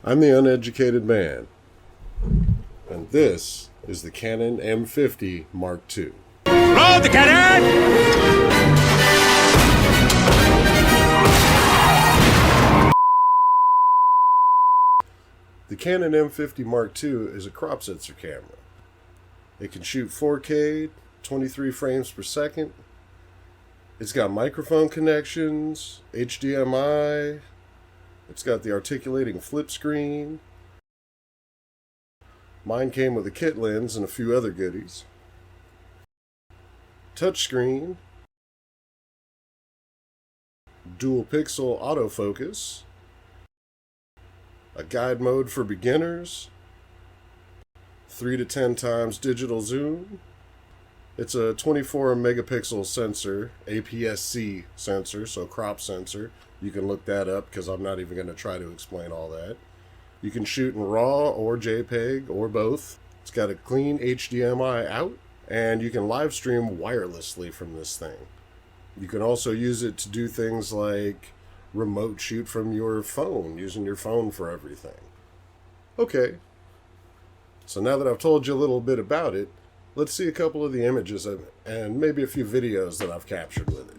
I'm the uneducated man, and this is the Canon M50 Mark II. Roll the cannon! The Canon M50 Mark II is a crop sensor camera. It can shoot 4K, 23 frames per second. It's got microphone connections, HDMI. It's got the articulating flip screen. Mine came with a kit lens and a few other goodies. Touchscreen. Dual pixel autofocus. A guide mode for beginners. 3 to 10 times digital zoom. It's a 24 megapixel sensor, APS-C sensor, so crop sensor. You can look that up because I'm not even going to try to explain all that. You can shoot in RAW or JPEG or both. It's got a clean HDMI out, and you can live stream wirelessly from this thing. You can also use it to do things like remote shoot from your phone, using your phone for everything. Okay, so now that I've told you a little bit about it, let's see a couple of the images of it, and maybe a few videos that I've captured with it.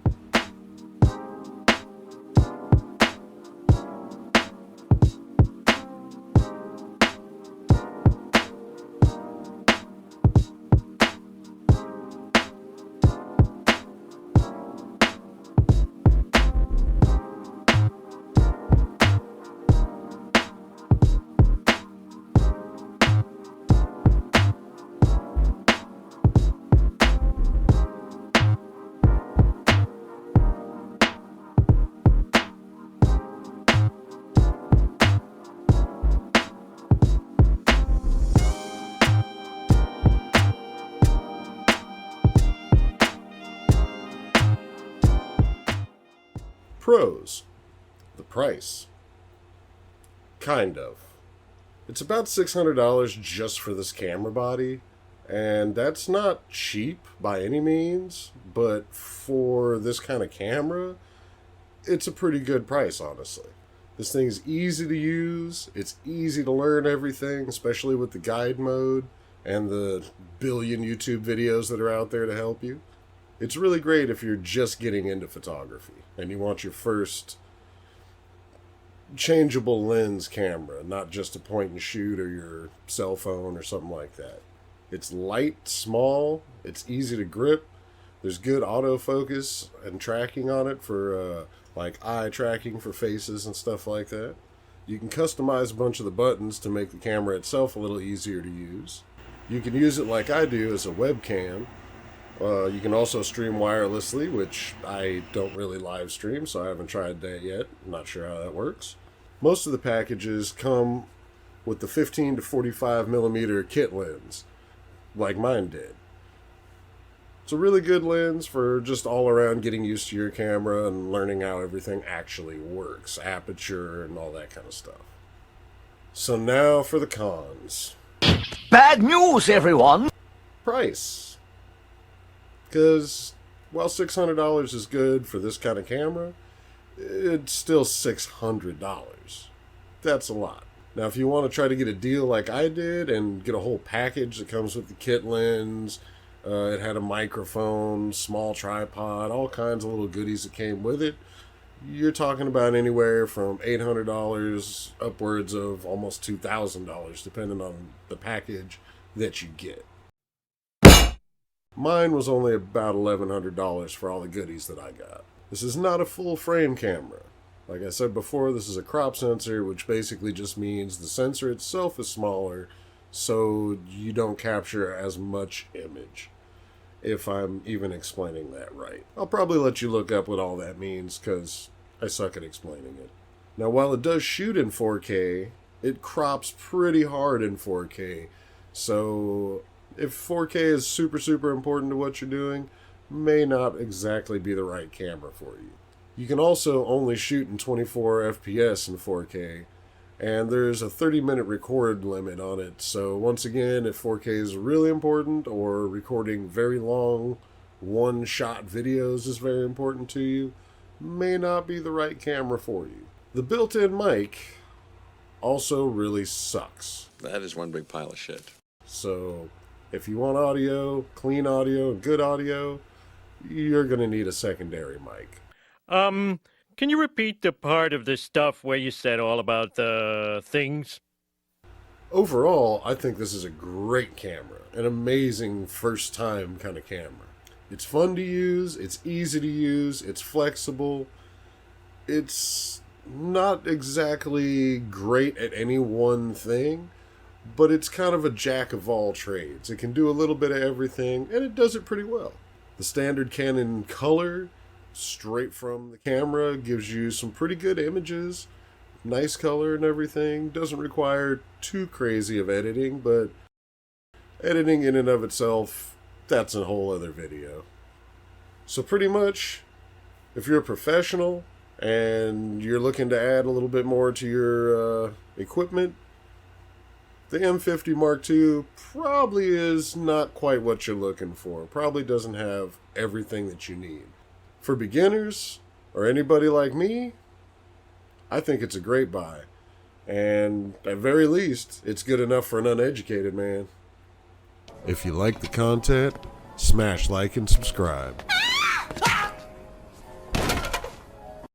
Pros. The price. Kind of. It's about $600 just for this camera body, and that's not cheap by any means, but for this kind of camera, it's a pretty good price, honestly. This thing's easy to use, it's easy to learn everything, especially with the guide mode and the billion YouTube videos that are out there to help you. It's really great if you're just getting into photography and you want your first changeable lens camera, not just a point and shoot or your cell phone or something like that. It's light, small, it's easy to grip. There's good autofocus and tracking on it for like eye tracking for faces and stuff like that. You can customize a bunch of the buttons to make the camera itself a little easier to use. You can use it like I do as a webcam. You can also stream wirelessly, which I don't really live stream, so I haven't tried that yet. I'm not sure how that works. Most of the packages come with the 15 to 45 millimeter kit lens, like mine did. It's a really good lens for just all around getting used to your camera and learning how everything actually works, aperture and all that kind of stuff. So now for the cons. Bad news, everyone! Price. Because while $600 is good for this kind of camera, it's still $600. That's a lot. Now, if you want to try to get a deal like I did and get a whole package that comes with the kit lens, it had a microphone, small tripod, all kinds of little goodies that came with it, you're talking about anywhere from $800 upwards of almost $2,000, depending on the package that you get. Mine was only about $1,100 for all the goodies that I got. This is not a full frame camera. Like I said before, this is a crop sensor, which basically just means the sensor itself is smaller, so you don't capture as much image, if I'm even explaining that right. I'll probably let you look up what all that means, because I suck at explaining it. Now, while it does shoot in 4K, it crops pretty hard in 4K, so if 4K is super important to what you're doing, may not exactly be the right camera for you. You can also only shoot in 24 FPS in 4K, and there's a 30-minute record limit on it, so once again, if 4K is really important, or recording very long, one-shot videos is very important to you, may not be the right camera for you. The built-in mic also really sucks. That is one big pile of shit. So if you want audio, clean audio, and good audio, you're going to need a secondary mic. Can you repeat the part of the stuff where you said all about the things? Overall, I think this is a great camera, an amazing first time kind of camera. It's fun to use, it's easy to use, it's flexible. It's not exactly great at any one thing, but it's kind of a jack of all trades. It can do a little bit of everything, and it does it pretty well. The standard Canon color, straight from the camera, gives you some pretty good images, nice color and everything. Doesn't require too crazy of editing, but editing in and of itself, that's a whole other video. So pretty much, if you're a professional and you're looking to add a little bit more to your equipment, the M50 Mark II probably is not quite what you're looking for. Probably doesn't have everything that you need. For beginners, or anybody like me, I think it's a great buy. And at very least, it's good enough for an uneducated man. If you like the content, smash like and subscribe.